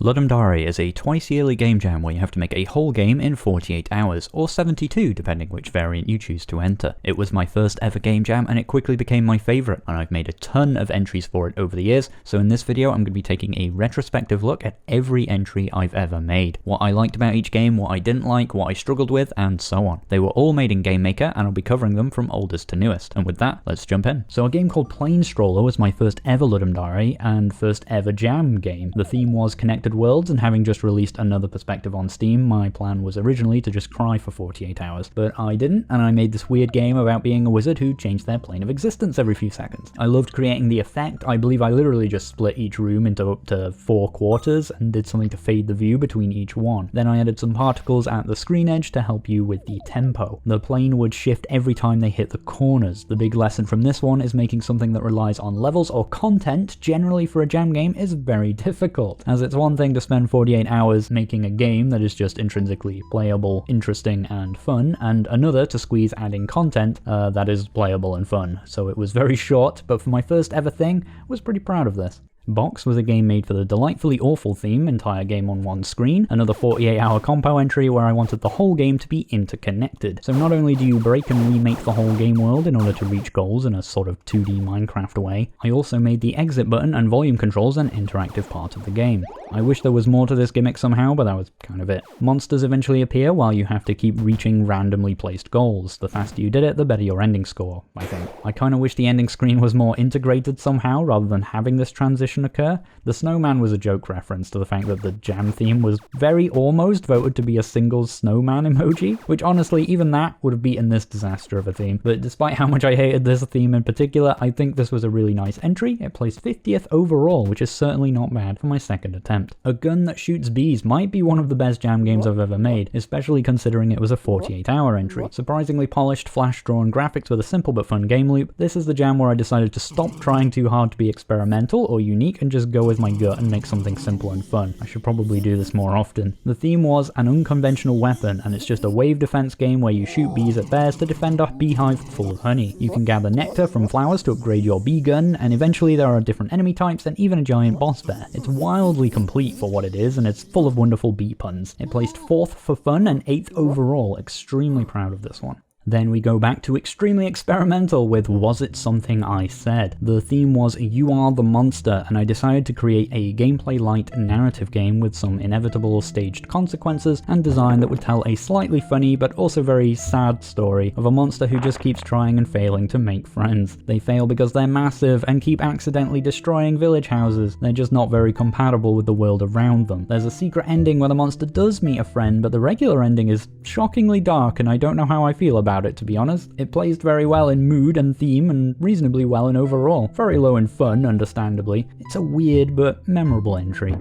Ludum Dare is a twice-yearly game jam where you have to make a whole game in 48 hours, or 72 depending which variant you choose to enter. It was my first ever game jam and it quickly became my favourite, and I've made a ton of entries for it over the years, so in this video I'm going to be taking a retrospective look at every entry I've ever made. What I liked about each game, what I didn't like, what I struggled with, and so on. They were all made in Game Maker and I'll be covering them from oldest to newest, and with that, let's jump in. So a game called Planestroller was my first ever Ludum Dare and first ever jam game. The theme was Connected Worlds, and having just released another perspective on Steam, my plan was originally to just cry for 48 hours. But I didn't, and I made this weird game about being a wizard who changed their plane of existence every few seconds. I loved creating the effect. I believe I literally just split each room into up to 4 quarters and did something to fade the view between each one. Then I added some particles at the screen edge to help you with the tempo. The plane would shift every time they hit the corners. The big lesson from this one is making something that relies on levels or content generally for a jam game is very difficult, as it's one thing to spend 48 hours making a game that is just intrinsically playable, interesting, and fun, and another to squeeze adding content that is playable and fun. So it was very short, but for my first ever thing, I was pretty proud of this. Box was a game made for the delightfully awful theme, entire game on one screen, another 48-hour compo entry where I wanted the whole game to be interconnected. So not only do you break and remake the whole game world in order to reach goals in a sort of 2D Minecraft way, I also made the exit button and volume controls an interactive part of the game. I wish there was more to this gimmick somehow, but that was kind of it. Monsters eventually appear while you have to keep reaching randomly placed goals. The faster you did it, the better your ending score, I think. I kind of wish the ending screen was more integrated somehow rather than having this transition occur. The snowman was a joke reference to the fact that the jam theme was very almost voted to be a single snowman emoji, which honestly even that would have beaten this disaster of a theme. But despite how much I hated this theme in particular, I think this was a really nice entry. It placed 50th overall, which is certainly not bad for my second attempt. A gun that shoots bees might be one of the best jam games I've ever made, especially considering it was a 48-hour entry. Surprisingly polished, flash-drawn graphics with a simple but fun game loop, this is the jam where I decided to stop trying too hard to be experimental or unique and just go with my gut and make something simple and fun. I should probably do this more often. The theme was an unconventional weapon, and it's just a wave defense game where you shoot bees at bears to defend a beehive full of honey. You can gather nectar from flowers to upgrade your bee gun, and eventually there are different enemy types and even a giant boss bear. It's wildly complete for what it is, and it's full of wonderful bee puns. It placed 4th for fun and 8th overall. Extremely proud of this one. Then we go back to extremely experimental with Was It Something I Said? The theme was You Are the Monster, and I decided to create a gameplay light narrative game with some inevitable staged consequences and design that would tell a slightly funny but also very sad story of a monster who just keeps trying and failing to make friends. They fail because they're massive and keep accidentally destroying village houses. They're just not very compatible with the world around them. There's a secret ending where the monster does meet a friend, but the regular ending is shockingly dark and I don't know how I feel about it, to be honest. It plays very well in mood and theme and reasonably well in overall. Very low in fun, understandably. It's a weird but memorable entry.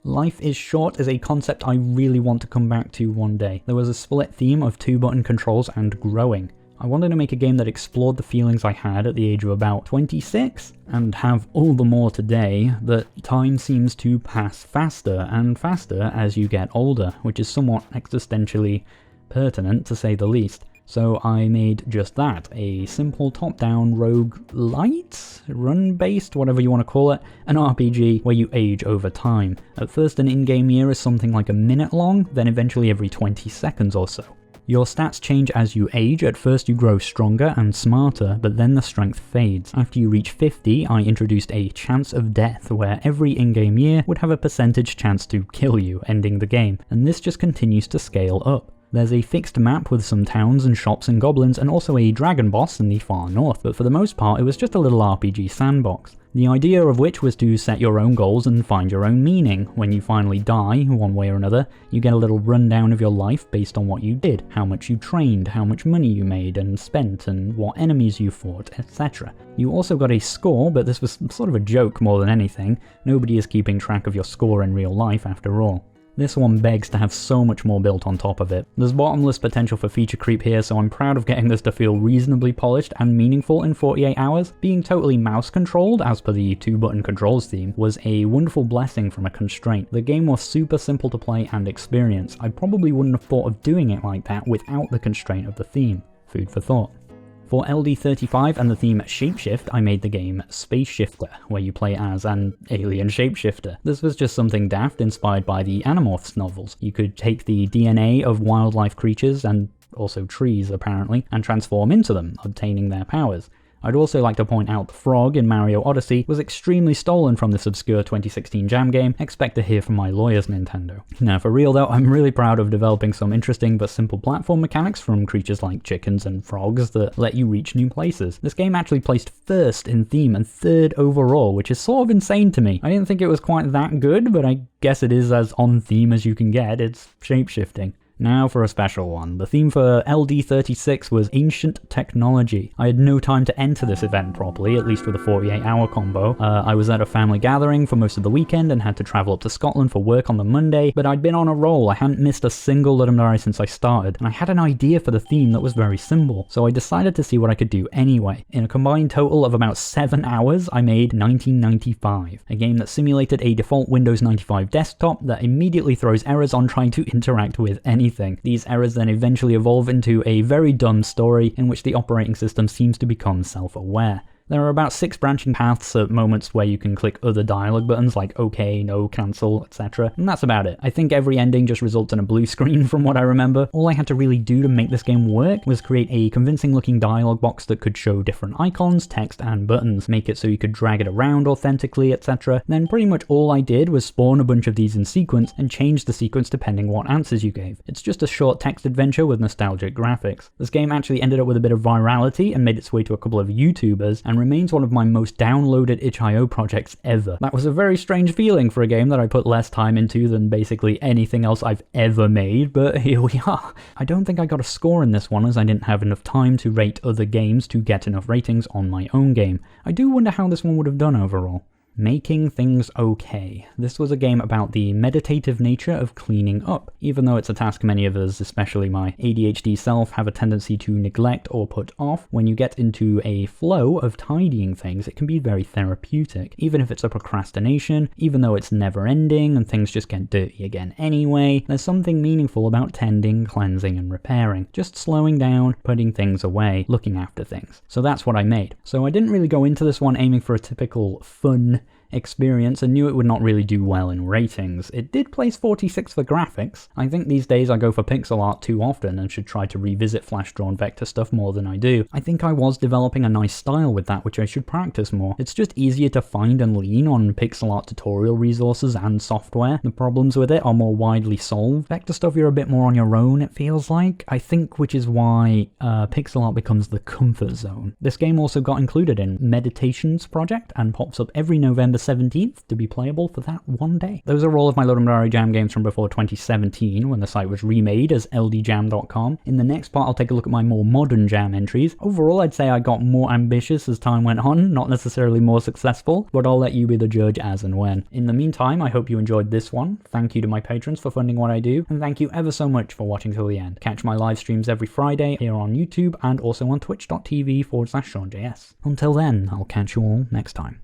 Life is Short is a concept I really want to come back to one day. There was a split theme of 2-button controls and growing. I wanted to make a game that explored the feelings I had at the age of about 26, and have all the more today that time seems to pass faster and faster as you get older, which is somewhat existentially pertinent to say the least. So I made just that, a simple top-down roguelite, run-based, whatever you want to call it, an RPG where you age over time. At first an in-game year is something like a minute long, then eventually every 20 seconds or so. Your stats change as you age. At first you grow stronger and smarter, but then the strength fades. After you reach 50, I introduced a chance of death, where every in-game year would have a percentage chance to kill you, ending the game, and this just continues to scale up. There's a fixed map with some towns and shops and goblins, and also a dragon boss in the far north, but for the most part it was just a little RPG sandbox. The idea of which was to set your own goals and find your own meaning. When you finally die, one way or another, you get a little rundown of your life based on what you did, how much you trained, how much money you made and spent, and what enemies you fought, etc. You also got a score, but this was sort of a joke more than anything. Nobody is keeping track of your score in real life after all. This one begs to have so much more built on top of it. There's bottomless potential for feature creep here, so I'm proud of getting this to feel reasonably polished and meaningful in 48 hours. Being totally mouse controlled, as per the 2-button controls theme, was a wonderful blessing from a constraint. The game was super simple to play and experience. I probably wouldn't have thought of doing it like that without the constraint of the theme. Food for thought. For LD35 and the theme Shapeshift, I made the game Spaceshifter, where you play as an alien shapeshifter. This was just something daft inspired by the Animorphs novels. You could take the DNA of wildlife creatures, and also trees apparently, and transform into them, obtaining their powers. I'd also like to point out the frog in Mario Odyssey was extremely stolen from this obscure 2016 jam game. Expect to hear from my lawyers, Nintendo. Now for real though, I'm really proud of developing some interesting but simple platform mechanics from creatures like chickens and frogs that let you reach new places. This game actually placed first in theme and third overall, which is sort of insane to me. I didn't think it was quite that good, but I guess it is as on theme as you can get. It's shapeshifting. Now for a special one. The theme for LD36 was Ancient Technology. I had no time to enter this event properly, at least with a 48-hour combo. I was at a family gathering for most of the weekend and had to travel up to Scotland for work on the Monday, but I'd been on a roll. I hadn't missed a single Ludum Dare since I started, and I had an idea for the theme that was very simple, so I decided to see what I could do anyway. In a combined total of about 7 hours, I made 1995, a game that simulated a default Windows 95 desktop that immediately throws errors on trying to interact with anything. These errors then eventually evolve into a very dumb story in which the operating system seems to become self-aware. There are about 6 branching paths at moments where you can click other dialogue buttons like OK, no, cancel, etc. And that's about it. I think every ending just results in a blue screen from what I remember. All I had to really do to make this game work was create a convincing looking dialogue box that could show different icons, text and buttons, make it so you could drag it around authentically, etc. Then pretty much all I did was spawn a bunch of these in sequence and change the sequence depending what answers you gave. It's just a short text adventure with nostalgic graphics. This game actually ended up with a bit of virality and made its way to a couple of YouTubers, and remains one of my most downloaded itch.io projects ever. That was a very strange feeling for a game that I put less time into than basically anything else I've ever made, but here we are. I don't think I got a score in this one as I didn't have enough time to rate other games to get enough ratings on my own game. I do wonder how this one would have done overall. Making Things Okay. This was a game about the meditative nature of cleaning up. Even though it's a task many of us, especially my ADHD self, have a tendency to neglect or put off, when you get into a flow of tidying things, it can be very therapeutic. Even if it's a procrastination, even though it's never ending and things just get dirty again anyway, there's something meaningful about tending, cleansing and repairing. Just slowing down, putting things away, looking after things. So that's what I made. So I didn't really go into this one aiming for a typical fun experience and knew it would not really do well in ratings. It did place 46 for graphics. I think these days I go for pixel art too often and should try to revisit flash-drawn vector stuff more than I do. I think I was developing a nice style with that which I should practice more. It's just easier to find and lean on pixel art tutorial resources and software. The problems with it are more widely solved. Vector stuff you're a bit more on your own, it feels like. I think which is why pixel art becomes the comfort zone. This game also got included in Meditations project and pops up every November 17th to be playable for that one day. Those are all of my Ludum Dare jam games from before 2017 when the site was remade as ldjam.com. In the next part I'll take a look at my more modern jam entries. Overall I'd say I got more ambitious as time went on, not necessarily more successful, but I'll let you be the judge as and when. In the meantime I hope you enjoyed this one. Thank you to my patrons for funding what I do, and thank you ever so much for watching till the end. Catch my live streams every Friday here on YouTube and also on twitch.tv/SeanJS. Until then, I'll catch you all next time.